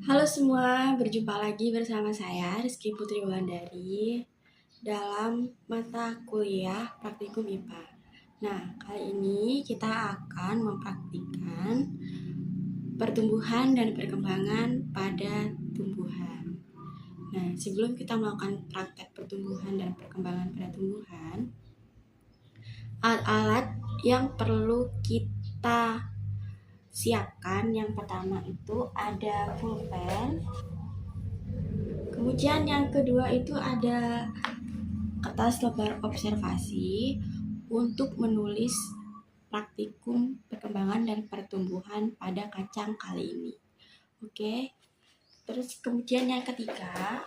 Halo semua, berjumpa lagi bersama saya Rizky Putri Wulandari dalam mata kuliah Praktikum IPA. Nah, kali ini kita akan mempraktikkan pertumbuhan dan perkembangan pada tumbuhan. Nah, sebelum kita melakukan praktek pertumbuhan dan perkembangan pada tumbuhan, alat-alat yang perlu kita siapkan yang pertama itu ada pulpen. Kemudian yang kedua itu ada kertas lebar observasi untuk menulis praktikum perkembangan dan pertumbuhan pada kacang kali ini. Oke. Terus kemudian yang ketiga,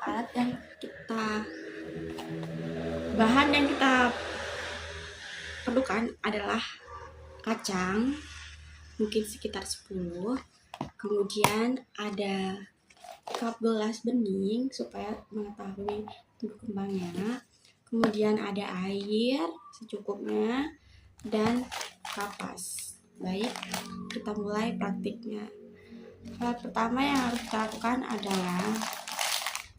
bahan yang kita perlukan adalah kacang, mungkin sekitar 10. Kemudian ada cup gelas bening supaya mengetahui tumbuh kembangnya. Kemudian ada air secukupnya dan kapas. Baik, kita mulai praktiknya. Hal pertama yang harus kita lakukan adalah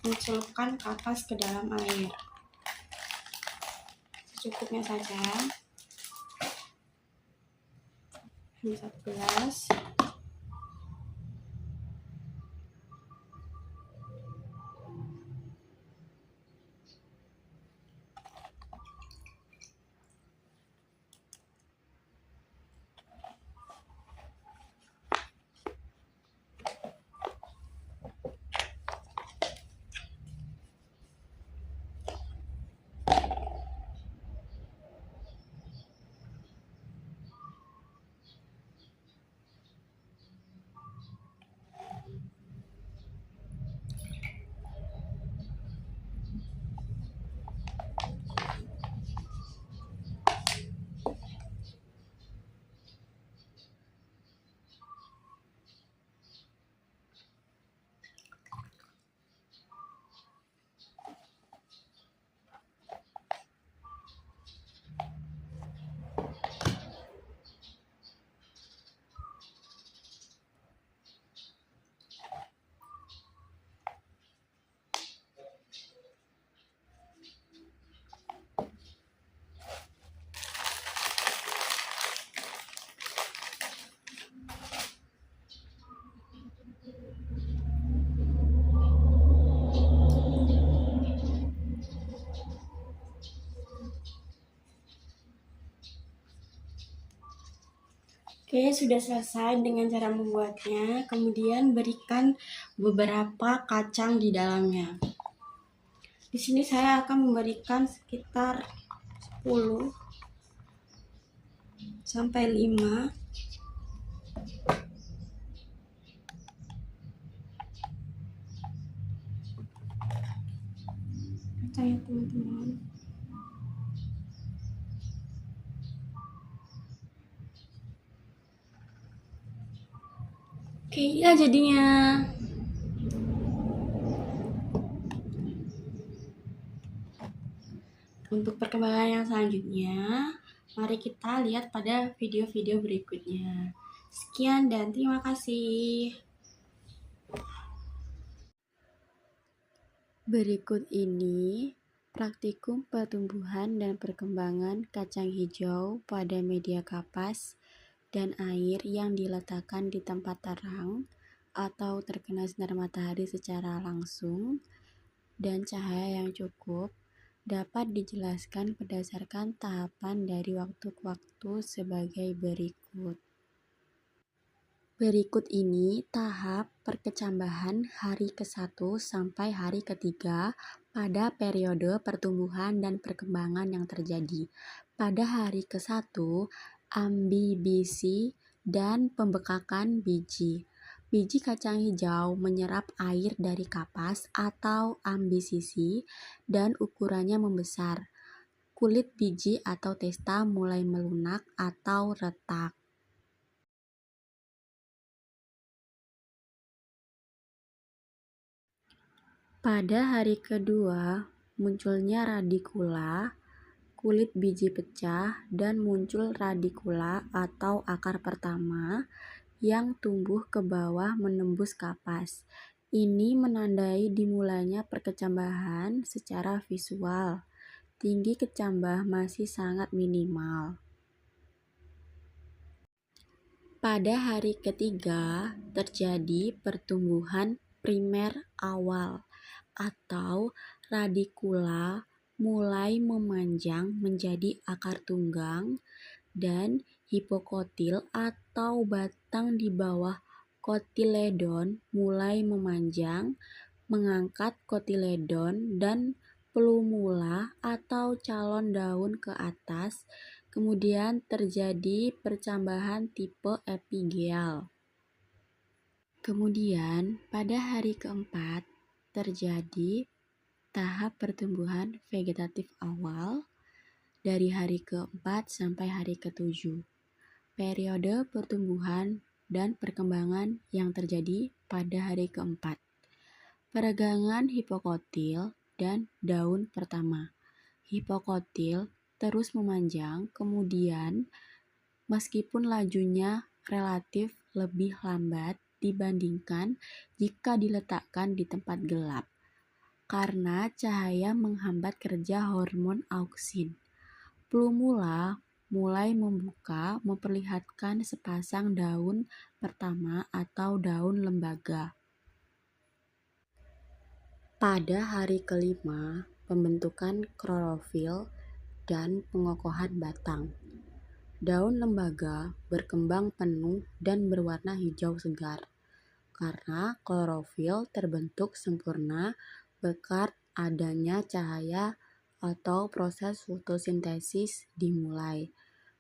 mencelupkan kapas ke dalam air. Secukupnya saja. Hanya 1 gelas. Oke, sudah selesai dengan cara membuatnya. Kemudian berikan beberapa kacang di dalamnya. Di sini saya akan memberikan sekitar 10 sampai 5. Kacang ya teman-teman. Oke, ya jadinya. Untuk perkembangan yang selanjutnya, mari kita lihat pada video-video berikutnya. Sekian dan terima kasih. Berikut ini praktikum pertumbuhan dan perkembangan kacang hijau pada media kapas dan air yang diletakkan di tempat terang atau terkena sinar matahari secara langsung dan cahaya yang cukup dapat dijelaskan berdasarkan tahapan dari waktu ke waktu sebagai berikut. Berikut ini tahap perkecambahan hari ke-1 sampai hari ke-3 pada periode pertumbuhan dan perkembangan yang terjadi. Pada hari ke-1, ambibisi dan pembekakan biji. Biji kacang hijau menyerap air dari kapas atau ambisisi dan ukurannya membesar. Kulit biji atau testa mulai melunak atau retak. Pada hari kedua, munculnya radikula, kulit biji pecah, dan muncul radikula atau akar pertama yang tumbuh ke bawah menembus kapas. Ini menandai dimulainya perkecambahan secara visual. Tinggi kecambah masih sangat minimal. Pada hari ketiga, terjadi pertumbuhan primer awal atau radikula mulai memanjang menjadi akar tunggang dan hipokotil atau batang di bawah kotiledon mulai memanjang, mengangkat kotiledon dan plumula atau calon daun ke atas. Kemudian terjadi percambahan tipe epigeal. Kemudian pada hari keempat terjadi tahap pertumbuhan vegetatif awal dari hari keempat sampai hari ketujuh. Periode pertumbuhan dan perkembangan yang terjadi pada hari keempat. Peregangan hipokotil dan daun pertama. Hipokotil terus memanjang, kemudian meskipun lajunya relatif lebih lambat dibandingkan jika diletakkan di tempat gelap, karena cahaya menghambat kerja hormon auksin. Plumula mulai membuka, memperlihatkan sepasang daun pertama atau daun lembaga. Pada hari kelima, pembentukan klorofil dan pengokohan batang. Daun lembaga berkembang penuh dan berwarna hijau segar karena klorofil terbentuk sempurna berkat adanya cahaya atau proses fotosintesis dimulai.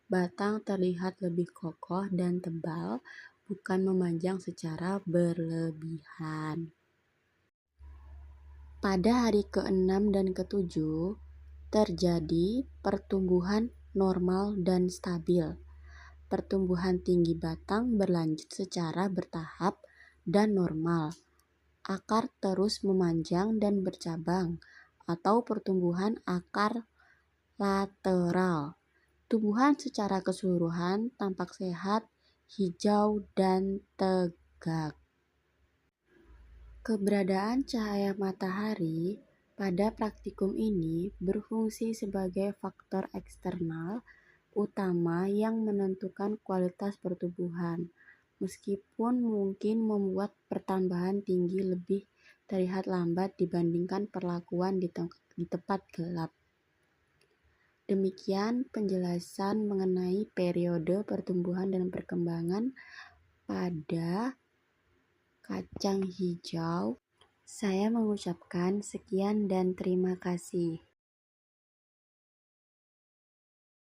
Batang terlihat lebih kokoh dan tebal, bukan memanjang secara berlebihan. Pada hari ke-6 dan ke-7 terjadi pertumbuhan normal dan stabil. Pertumbuhan tinggi batang berlanjut secara bertahap dan normal. Akar terus memanjang dan bercabang atau pertumbuhan akar lateral. Tumbuhan secara keseluruhan tampak sehat, hijau, dan tegak. Keberadaan cahaya matahari pada praktikum ini berfungsi sebagai faktor eksternal utama yang menentukan kualitas pertumbuhan, meskipun mungkin membuat pertambahan tinggi lebih terlihat lambat dibandingkan perlakuan di tempat gelap. Demikian penjelasan mengenai periode pertumbuhan dan perkembangan pada kacang hijau. Saya mengucapkan sekian dan terima kasih.